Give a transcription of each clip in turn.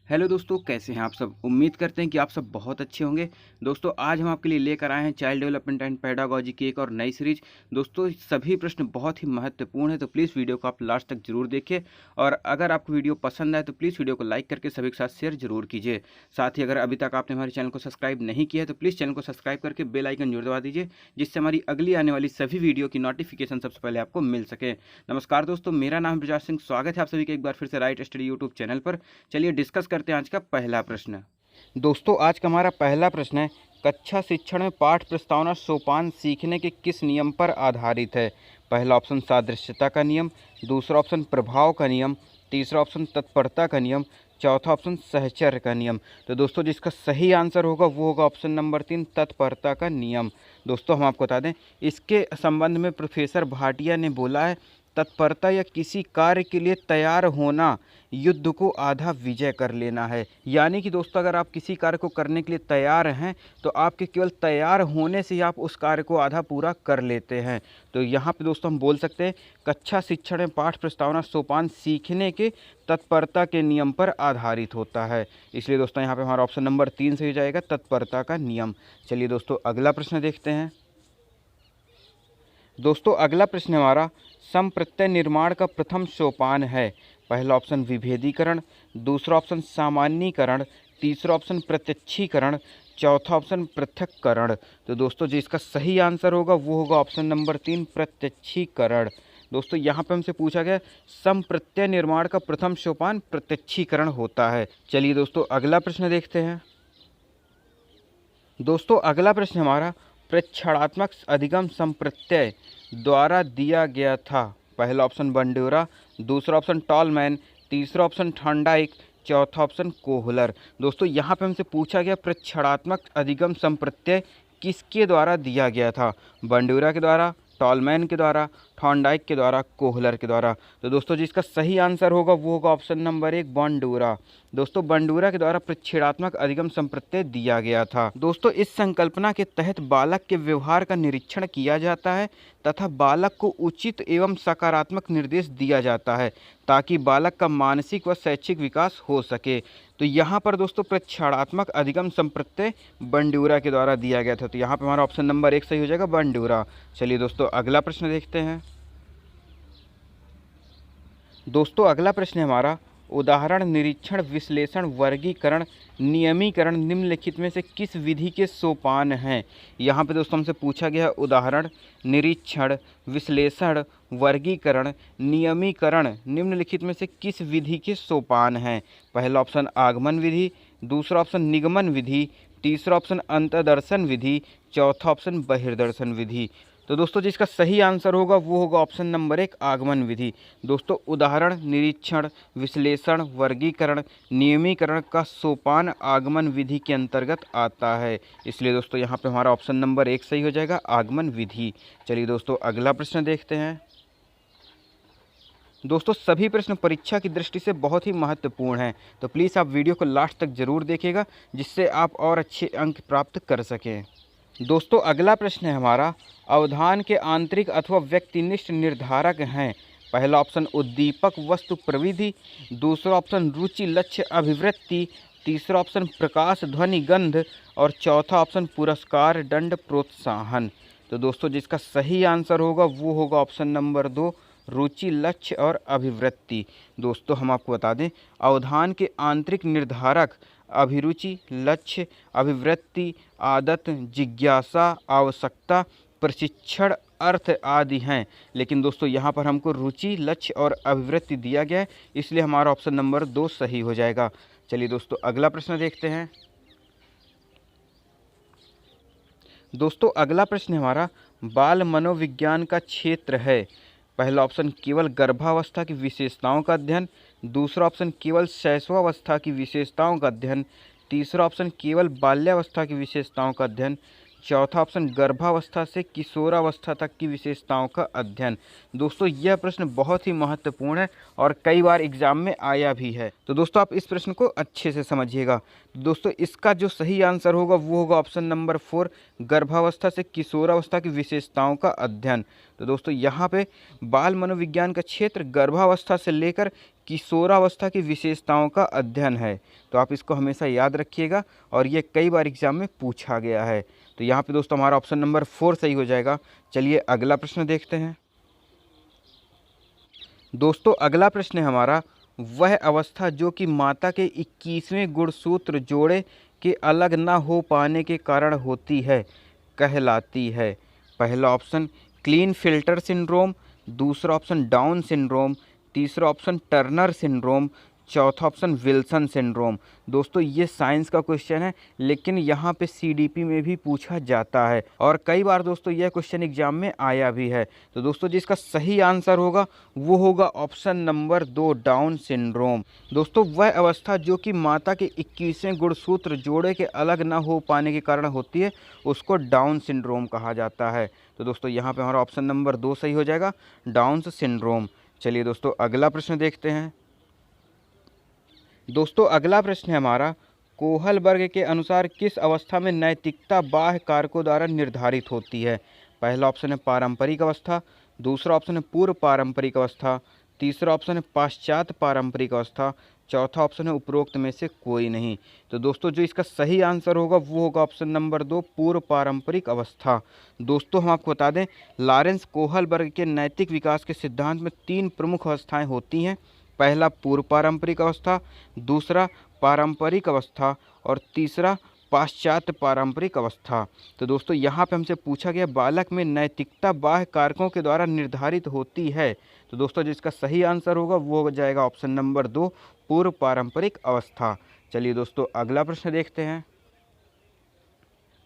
Hello दोस्तों, कैसे हैं आप सब। उम्मीद करते हैं कि आप सब बहुत अच्छे होंगे। दोस्तों आज हम आपके लिए लेकर आए हैं चाइल्ड डेवलपमेंट एंड पेडागोजी की एक और नई सीरीज। दोस्तों सभी प्रश्न बहुत ही महत्वपूर्ण है, तो प्लीज़ वीडियो को आप लास्ट तक जरूर देखें। और अगर आपको वीडियो पसंद आए तो प्लीज़ वीडियो को लाइक करके सभी के साथ शेयर जरूर कीजिए। साथ ही अगर अभी तक आपने हमारे चैनल को सब्सक्राइब नहीं किया है तो प्लीज़ चैनल को सब्सक्राइब करके बेल आइकन जरूर दबा दीजिए, जिससे हमारी अगली आने वाली सभी वीडियो की नोटिफिकेशन सबसे पहले आपको मिल सके। नमस्कार दोस्तों, मेरा नाम ब्रजाज सिंह। स्वागत है आप सभी का एक बार फिर से राइट स्टडी यूट्यूब चैनल पर। चलिए डिस्कस करते हैं आज का पहला प्रश्न। दोस्तों आज का हमारा पहला प्रश्न है, कक्षा शिक्षण में पाठ प्रस्तावना सोपान सीखने के किस नियम पर आधारित है। पहला ऑप्शन सादृश्यता का नियम, दूसरा ऑप्शन प्रभाव का नियम, तीसरा ऑप्शन तत्परता का नियम, चौथा ऑप्शन सहचर्य का नियम। तो दोस्तों जिसका सही आंसर होगा वो होगा ऑप्शन नंबर 3, तत्परता का नियम। दोस्तों हम आपको बता दें, इसके संबंध में प्रोफेसर भाटिया ने बोला है, तत्परता या किसी कार्य के लिए तैयार होना युद्ध को आधा विजय कर लेना है। यानी कि दोस्तों अगर आप किसी कार्य को करने के लिए तैयार हैं तो आपके केवल तैयार होने से ही आप उस कार्य को आधा पूरा कर लेते हैं। तो यहाँ पे दोस्तों हम बोल सकते हैं कक्षा शिक्षण में पाठ प्रस्तावना सोपान सीखने के तत्परता के नियम पर आधारित होता है। इसलिए दोस्तों यहाँ पे हमारा ऑप्शन नंबर 3 सही हो जाएगा, तत्परता का नियम। चलिए दोस्तों अगला प्रश्न देखते हैं। दोस्तों अगला प्रश्न हमारा, संप्रत्यय निर्माण का प्रथम सोपान है। पहला ऑप्शन विभेदीकरण, दूसरा ऑप्शन सामान्यीकरण, तीसरा ऑप्शन प्रत्यक्षीकरण, चौथा ऑप्शन पृथक्करण। तो दोस्तों जो इसका सही आंसर होगा वो होगा ऑप्शन नंबर 3, प्रत्यक्षीकरण। दोस्तों यहाँ पे हमसे पूछा गया संप्रत्यय निर्माण का प्रथम सोपान प्रत्यक्षीकरण होता है। चलिए दोस्तों अगला प्रश्न देखते हैं। दोस्तों अगला प्रश्न हमारा, प्रेक्षणात्मक अधिगम संप्रत्यय द्वारा दिया गया था। पहला ऑप्शन बंडूरा, दूसरा ऑप्शन टॉलमैन, तीसरा ऑप्शन थॉर्नडाइक, चौथा ऑप्शन कोहलर। दोस्तों यहाँ पे हमसे पूछा गया प्रेक्षणात्मक अधिगम संप्रत्यय किसके द्वारा दिया गया था। बंडूरा के द्वारा, टॉलमैन के द्वारा, थॉर्नडाइक के द्वारा, कोहलर के द्वारा। तो दोस्तों जिसका सही आंसर होगा वो होगा ऑप्शन नंबर 1, बंडूरा। दोस्तों बंडूरा के द्वारा प्रक्षेणात्मक अधिगम संप्रत्यय दिया गया था। दोस्तों इस संकल्पना के तहत बालक के व्यवहार का निरीक्षण किया जाता है तथा बालक को उचित एवं सकारात्मक निर्देश दिया जाता है ताकि बालक का मानसिक व शैक्षिक विकास हो सके। तो यहाँ पर दोस्तों प्रक्षेणात्मक अधिगम संप्रत्यय बंडूरा के द्वारा दिया गया था। तो यहाँ पर हमारा ऑप्शन नंबर 1 सही हो जाएगा, बंडूरा। चलिए दोस्तों अगला प्रश्न देखते हैं। दोस्तों अगला प्रश्न है हमारा, उदाहरण निरीक्षण विश्लेषण वर्गीकरण नियमीकरण निम्नलिखित में से किस विधि के सोपान हैं। यहाँ पे दोस्तों हमसे पूछा गया है उदाहरण निरीक्षण विश्लेषण वर्गीकरण नियमीकरण निम्नलिखित में से किस विधि के सोपान हैं। पहला ऑप्शन आगमन विधि, दूसरा ऑप्शन निगमन विधि, तीसरा ऑप्शन अंतर्दर्शन विधि, चौथा ऑप्शन बहिर्दर्शन विधि। तो दोस्तों जिसका सही आंसर होगा वो होगा ऑप्शन नंबर 1, आगमन विधि। दोस्तों उदाहरण निरीक्षण विश्लेषण वर्गीकरण नियमीकरण का सोपान आगमन विधि के अंतर्गत आता है। इसलिए दोस्तों यहाँ पे हमारा ऑप्शन नंबर 1 सही हो जाएगा, आगमन विधि। चलिए दोस्तों अगला प्रश्न देखते हैं। दोस्तों सभी प्रश्न परीक्षा की दृष्टि से बहुत ही महत्वपूर्ण हैं, तो प्लीज़ आप वीडियो को लास्ट तक जरूर देखिएगा जिससे आप और अच्छे अंक प्राप्त कर सकें। दोस्तों अगला प्रश्न है हमारा, अवधान के आंतरिक अथवा व्यक्तिनिष्ठ निर्धारक हैं। पहला ऑप्शन उद्दीपक वस्तु प्रविधि, दूसरा ऑप्शन रुचि लक्ष्य अभिवृत्ति, तीसरा ऑप्शन प्रकाश ध्वनि गंध और चौथा ऑप्शन पुरस्कार दंड प्रोत्साहन। तो दोस्तों जिसका सही आंसर होगा वो होगा ऑप्शन नंबर 2, रुचि लक्ष्य और अभिवृत्ति। दोस्तों हम आपको बता दें अवधान के आंतरिक निर्धारक अभिरुचि लक्ष्य अभिवृत्ति आदत जिज्ञासा आवश्यकता प्रशिक्षण अर्थ आदि हैं, लेकिन दोस्तों यहाँ पर हमको रुचि लक्ष्य और अभिवृत्ति दिया गया है, इसलिए हमारा ऑप्शन नंबर 2 सही हो जाएगा। चलिए दोस्तों अगला प्रश्न देखते हैं। दोस्तों अगला प्रश्न हमारा, बाल मनोविज्ञान का क्षेत्र है। पहला ऑप्शन केवल गर्भावस्था की विशेषताओं का अध्ययन, दूसरा ऑप्शन केवल शैशवावस्था की विशेषताओं का अध्ययन, तीसरा ऑप्शन केवल बाल्यावस्था की विशेषताओं का अध्ययन, चौथा ऑप्शन गर्भावस्था से किशोरावस्था तक की विशेषताओं का अध्ययन। दोस्तों यह प्रश्न बहुत ही महत्वपूर्ण है और कई बार एग्जाम में आया भी है, तो दोस्तों आप इस प्रश्न को अच्छे से समझिएगा। दोस्तों इसका जो सही आंसर होगा वो होगा ऑप्शन नंबर 4, गर्भावस्था से किशोरावस्था की विशेषताओं का अध्ययन। तो दोस्तों यहाँ पे बाल मनोविज्ञान का क्षेत्र गर्भावस्था से लेकर किशोरावस्था की विशेषताओं का अध्ययन है। तो आप इसको हमेशा याद रखिएगा और ये कई बार एग्जाम में पूछा गया है। तो यहाँ पे दोस्तों हमारा ऑप्शन नंबर 4 सही हो जाएगा। चलिए अगला प्रश्न देखते हैं। दोस्तों अगला प्रश्न है हमारा, वह अवस्था जो कि माता के 21वें गुणसूत्र जोड़े के अलग न हो पाने के कारण होती है कहलाती है। पहला ऑप्शन क्लीन फिल्टर सिंड्रोम, दूसरा ऑप्शन डाउन सिंड्रोम, तीसरा ऑप्शन टर्नर सिंड्रोम, चौथा ऑप्शन विल्सन सिंड्रोम। दोस्तों ये साइंस का क्वेश्चन है, लेकिन यहाँ पे सीडीपी में भी पूछा जाता है और कई बार दोस्तों यह क्वेश्चन एग्जाम में आया भी है। तो दोस्तों जिसका सही आंसर होगा वो होगा ऑप्शन नंबर 2 डाउन सिंड्रोम। दोस्तों वह अवस्था जो कि माता के 21वें गुणसूत्र जोड़े के अलग न हो पाने के कारण होती है उसको डाउन सिंड्रोम कहा जाता है। तो दोस्तों यहाँ पे हमारा ऑप्शन नंबर 2 सही हो जाएगा, डाउन सिंड्रोम। चलिए दोस्तों अगला प्रश्न देखते हैं। दोस्तों अगला प्रश्न है हमारा, कोहलबर्ग के अनुसार किस अवस्था में नैतिकता बाह्य कारकों द्वारा निर्धारित होती है। पहला ऑप्शन है पारंपरिक अवस्था, दूसरा ऑप्शन है पूर्व पारंपरिक अवस्था, तीसरा ऑप्शन है पश्चात पारंपरिक अवस्था, चौथा ऑप्शन है उपरोक्त में से कोई नहीं। तो दोस्तों जो इसका सही आंसर होगा वो होगा ऑप्शन नंबर 2 पूर्व पारंपरिक अवस्था। दोस्तों हम आपको बता दें, लॉरेंस कोहलबर्ग के नैतिक विकास के सिद्धांत में 3 प्रमुख अवस्थाएं होती हैं। पहला पूर्व पारंपरिक अवस्था, दूसरा पारंपरिक अवस्था और तीसरा पाश्चात्य पारंपरिक अवस्था। तो दोस्तों यहाँ पे हमसे पूछा गया बालक में नैतिकता बाह्य कारकों के द्वारा निर्धारित होती है। तो दोस्तों जिसका सही आंसर होगा वो हो जाएगा ऑप्शन नंबर 2 पूर्व पारंपरिक अवस्था। चलिए दोस्तों अगला प्रश्न देखते हैं।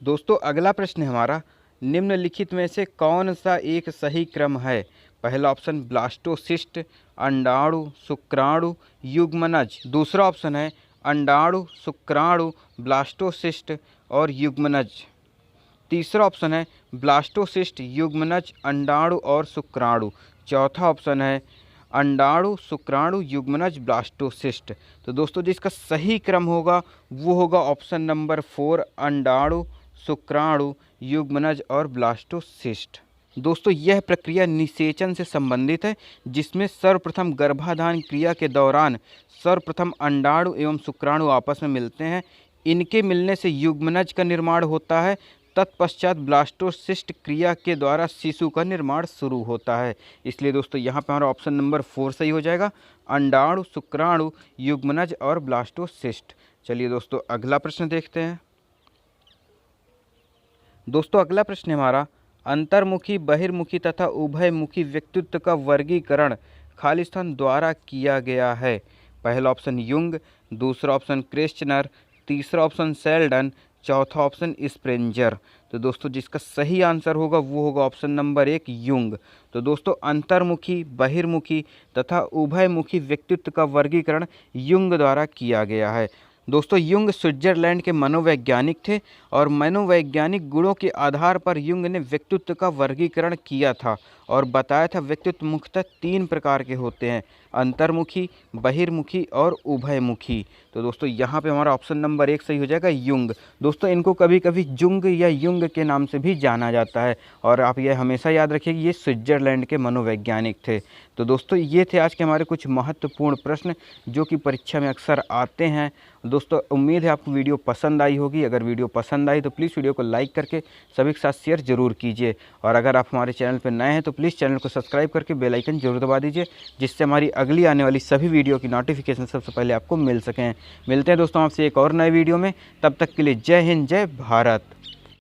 दोस्तों अगला प्रश्न है हमारा, निम्नलिखित में से कौन सा एक सही क्रम है। पहला ऑप्शन ब्लास्टोसिस्ट, अंडाणु, शुक्राणु, युग्मनज। दूसरा ऑप्शन है अंडाणु, शुक्राणु, ब्लास्टोसिस्ट और युग्मनज। तीसरा ऑप्शन है ब्लास्टोसिस्ट, युग्मनज, अंडाणु और शुक्राणु। चौथा ऑप्शन है अंडाणु, शुक्राणु, युग्मनज, ब्लास्टोसिस्ट। तो दोस्तों जिसका सही क्रम होगा वो होगा ऑप्शन नंबर 4 अंडाणु, शुक्राणु, युग्मनज और ब्लास्टोसिस्ट। दोस्तों यह प्रक्रिया निषेचन से संबंधित है, जिसमें सर्वप्रथम गर्भाधान क्रिया के दौरान सर्वप्रथम अंडाणु एवं शुक्राणु आपस में मिलते हैं। इनके मिलने से युग्मनज का निर्माण होता है। तत्पश्चात ब्लास्टोसिस्ट क्रिया के द्वारा शिशु का निर्माण शुरू होता है। इसलिए दोस्तों यहाँ पर हमारा ऑप्शन नंबर 4 सही हो जाएगा, अंडाणु, शुक्राणु, युग्मनज और ब्लास्टोसिस्ट। चलिए दोस्तों अगला प्रश्न देखते हैं। दोस्तों अगला प्रश्न है हमारा, अंतर्मुखी, बहिर्मुखी तथा उभयमुखी व्यक्तित्व का वर्गीकरण खालिस्तान द्वारा किया गया है। पहला ऑप्शन युंग, दूसरा ऑप्शन क्रेस्चनर, तीसरा ऑप्शन सेल्डन, चौथा ऑप्शन स्प्रेंजर। तो दोस्तों जिसका सही आंसर होगा वो होगा ऑप्शन नंबर 1 युंग। तो दोस्तों अंतर्मुखी, बहिर्मुखी तथा उभयमुखी व्यक्तित्व का वर्गीकरण युंग द्वारा किया गया है। दोस्तों युंग स्विट्जरलैंड के मनोवैज्ञानिक थे और मनोवैज्ञानिक गुणों के आधार पर युंग ने व्यक्तित्व का वर्गीकरण किया था और बताया था व्यक्तित्व मुख्यतः 3 प्रकार के होते हैं, अंतर्मुखी, बहिर्मुखी और उभयमुखी। तो दोस्तों यहाँ पे हमारा ऑप्शन नंबर 1 सही हो जाएगा युंग। दोस्तों इनको कभी कभी जुंग या युंग के नाम से भी जाना जाता है और आप यह हमेशा याद रखिए कि ये स्विट्जरलैंड के मनोवैज्ञानिक थे। तो दोस्तों ये थे आज के हमारे कुछ महत्वपूर्ण प्रश्न जो कि परीक्षा में अक्सर आते हैं। दोस्तों उम्मीद है आपको वीडियो पसंद आई होगी। अगर वीडियो पसंद आई तो प्लीज़ वीडियो को लाइक करके सभी के साथ शेयर जरूर कीजिए और अगर आप हमारे चैनल पर नए हैं तो प्लीज़ चैनल को सब्सक्राइब करके बेल आइकन जरूर दबा दीजिए, जिससे हमारी अगली आने वाली सभी वीडियो की नोटिफिकेशन सबसे पहले आपको मिल सकें। मिलते हैं दोस्तों आपसे एक और नए वीडियो में, तब तक के लिए जय हिंद, जय भारत।